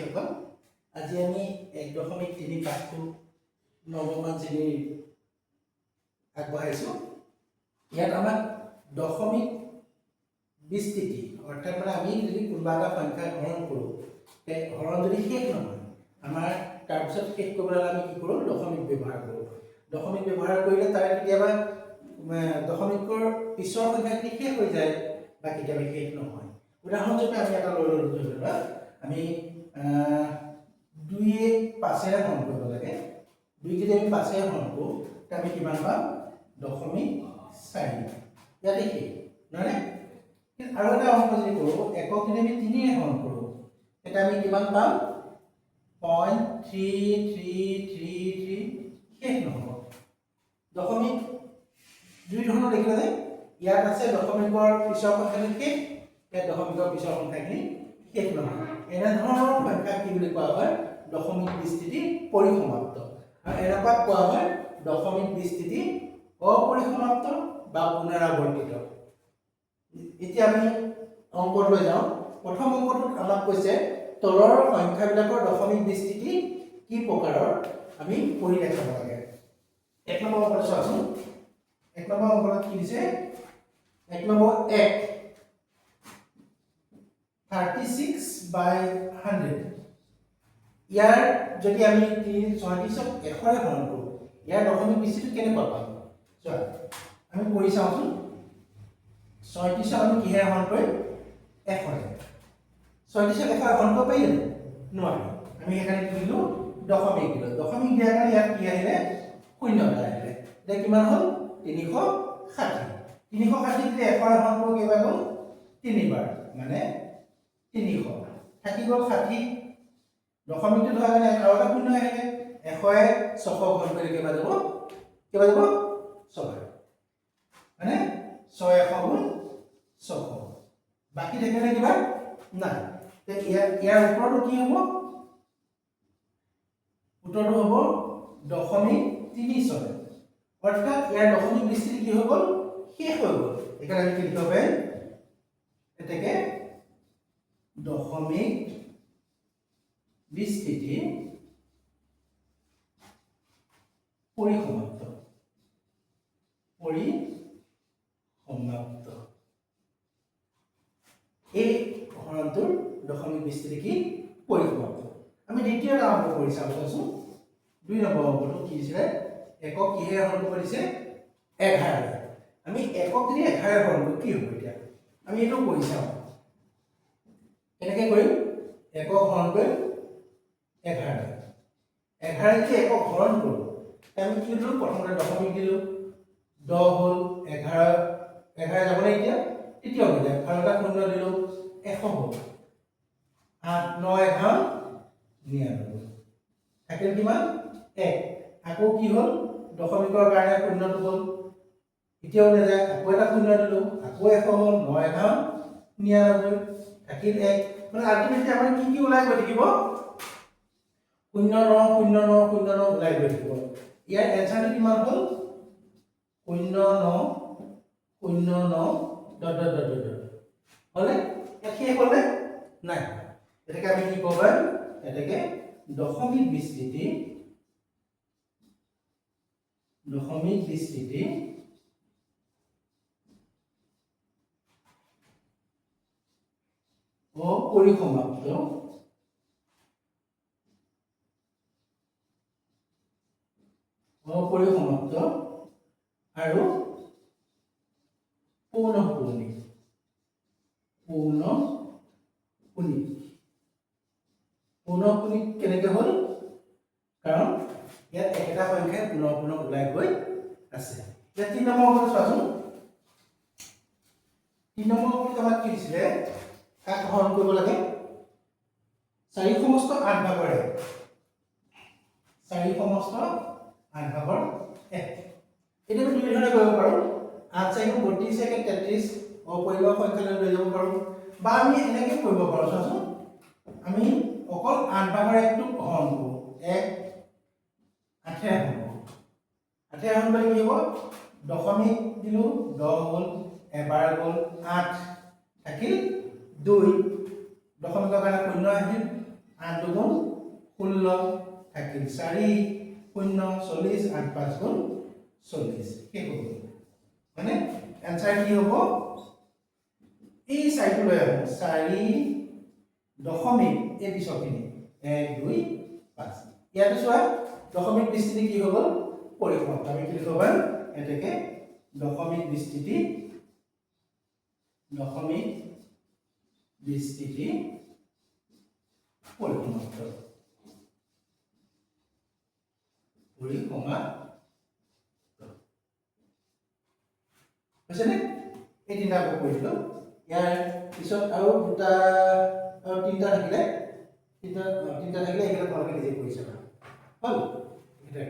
শিক্ষক আজি আমি 1.3 পাঠটো নৱমান শ্ৰেণীৰ আগবঢ়াইছোঁ। ইয়াত আমাক দশমিক বিস্তৃতি অৰ্থাৎ মানে আমি যদি কোনোবা এটা সংখ্যা হৰণ কৰোঁ তে হৰণ যদি শেষ নহয় আমাৰ তাৰপিছত শেষ কৰিবলৈ আমি কি কৰোঁ দশমিক ব্যৱহাৰ কৰোঁ। দশমিক ব্যৱহাৰ কৰিলে তাৰ কেতিয়াবা দশমিকৰ পিছৰ সংখ্যাখিনি শেষ হৈ যায় বা কেতিয়াবা শেষ নহয়। উদাহৰণস্বৰূপে আমি এটা লৈ ল'লোঁ ধৰি লোৱা আমি 2 5 হৰণ কৰিব লাগে। 2 যদি আমি 5 হৰণ কৰোঁ তে আমি কিমান পাম 0.4 ইয়াতে শেষ নহয়নে। আৰু এটা অংক যদি কৰোঁ একক যদি আমি 3 হৰণ কৰোঁ তেতিয়া আমি কিমান পাম 0.3333 শেষ নহ'ব। দশমিক দুই ধৰণৰ দেখিলে ইয়াত আছে দশমিকৰ পিছৰ সংখ্যাখিনি শেষ, ইয়াত দশমিকৰ পিছৰ সংখ্যাখিনি শেষ নহয়। এনেধৰণৰ সংখ্যা কি বুলি কোৱা হয় দশমিক বিস্তৃতি পৰিসমাপ্ত। আৰু এনেকুৱা কোৱা হয় দশমিক বিস্তৃতি অপৰিসমাপ্ত বা পুনৰাবৰ্তিত। এতিয়া আমি অংকলৈ যাওঁ। প্ৰথম অংকটোত আমাক কৈছে তলৰ সংখ্যাবিলাকৰ দশমিক বিস্তৃতি কি প্ৰকাৰৰ আমি পঢ়ি দেখাব লাগে। 1 নম্বৰ অংকটো চাওঁচোন। 1 নম্বৰ অংকত কি দিছে 1 নম্বৰ 1 36/100 ইয়াৰ যদি আমি 36ক 100ৰে হৰণ কৰোঁ ইয়াৰ দশমিক বিস্তৃতি কেনেকুৱা পাম চোৱা আমি কৰি চাওঁচোন। 36ক আমি কিহেৰে হৰণ কৰিম 100ৰে। 36ক 100ৰে হৰণ কৰিব পাৰি জানো নোৱাৰি। আমি সেইকাৰণে কি দিলোঁ দশমিক দিলোঁ। দশমিক দিয়াৰ কাৰণে ইয়াত কি আহিলে শূন্য এটা আহিলে। এতিয়া কিমান হ'ল 360। 360 যদি 100ৰে হৰণ কৰোঁ কেইবাৰ হ'ল 3 বাৰ মানে 300 থাকি গ'ল 60। দশমিকটো ধৰা কাৰণে আৰু এটা শূন্য আহিলে 100ৰে 600 হৰণ কৰি কেইবাৰ যাব 6 বাৰ মানে 6 100 গুণ 600 বাকী থাকিলে কিবা নাই। ইয়াৰ উত্তৰটো কি হ'ব উত্তৰটো হ'ব 0.36 অৰ্থাৎ ইয়াৰ দশমিক বিস্তৃতি কি হৈ গ'ল শেষ হৈ গ'ল। সেইকাৰণে আমি কি লিখিব পাৰিম এতেকে দশমিক বিস্তৃতি পৰিসমাপ্ত। এই হৰণটোৰ দশমিক বিস্তৃতি কি পৰিসমাপ্ত। আমি দ্বিতীয় এটা অংক কৰি চাওঁচোন। 2 নম্বৰ অংকটো কি দিছিলে একক কিহেৰে হৰণ কৰিব দিছে 11ৰে। আমি একক যদি 11ৰে হৰণ কৰোঁ কি হ'ব এতিয়া আমি এইটো কৰি চাওঁ। কেনেকৈ কৰিম একক হৰণ কৰিম 11ৰে। 11ৰে যদি একক হৰণ কৰোঁ আমি কি দিলোঁ প্ৰথমতে দশমিক দিলোঁ 10 হ'ল 11 যাবনে এতিয়া তৃতীয় হৈ আৰু এটা শূন্য দিলোঁ 100 হ'ল 8 9 11 99 থাকিল কিমান 1। আকৌ কি হ'ল দশমিকৰ কাৰণে শূন্যটো হ'ল এতিয়াও নাযায় আকৌ এটা শূন্য দিলোঁ আকৌ 100 হ'ল 9 11 99 থাকিল 1। মানে আল্টিমেটলি আমাৰ কি ওলাই গৈ থাকিব 09090909 ওলাই গৈ থাকিব। ইয়াৰ এনসাৰটো কিমান হ'ল 0909 হলে শেষ হলে নাই। এটাকে আমি কি ক'ব পাৰিম এটাকে দশমিক বিস্তৃতি অপৰিসমাপ্ত আৰু পৌনঃপুনিক কেনেকৈ হ'ল কাৰণ ইয়াত একেটা সংখ্যাই পুনৰ ওলাই গৈ আছে। এতিয়া 3 নম্বৰ অংকটো চোৱাচোন। 3 নম্বৰ অংকত আমাক কি দিছিলে কাক হৰণ কৰিব লাগে 4 সমস্ত 8 ভাগৰ 1। 4 সমস্ত 8 ভাগৰ 1 এতিয়া আমি দুই ধৰণে কৰিব পাৰোঁ 8 4 32 1 33 অপৰিমেয় সংখ্যালৈ লৈ যাব পাৰোঁ বা আমি এনেকৈ কৰিব পাৰোঁ চোৱাচোন। আমি অকল 8 ভাগৰ 1টো হৰণ কৰোঁ 1 8 হৰণ কৰি কি হ'ব দশমিক দিলোঁ 10 হ'ল এবাৰ গ'ল 8 থাকিল 2 দশমিকৰ কাৰণে শূন্য আহিল 8 দুগুণ 16 থাকিল 4 0 40 8 5 গুণ 40 শেষ হৈ গ'ল মানে এনসাৰ কি হ'ব এই সাইডটো লৈ আহো 4 দশমিক এই পিছৰখিনি 1 2 5 ইয়াতে চোৱা দশমিক বিস্তৃতি কি হৈ গ'ল পৰিসমাপ্ত আমি কি লিখিব পাৰিম এটাকে দশমিক বিস্তৃতি পৰিসমাপ্ত হৈছে নে এই তিনিটা আকৌ কৰি দিলো ইয়াৰ পিছত আৰু দুটা আৰু তিনিটা থাকিলে এইবিলাক তোমালোকে নিজে কৰি চাবা হ'ল এটা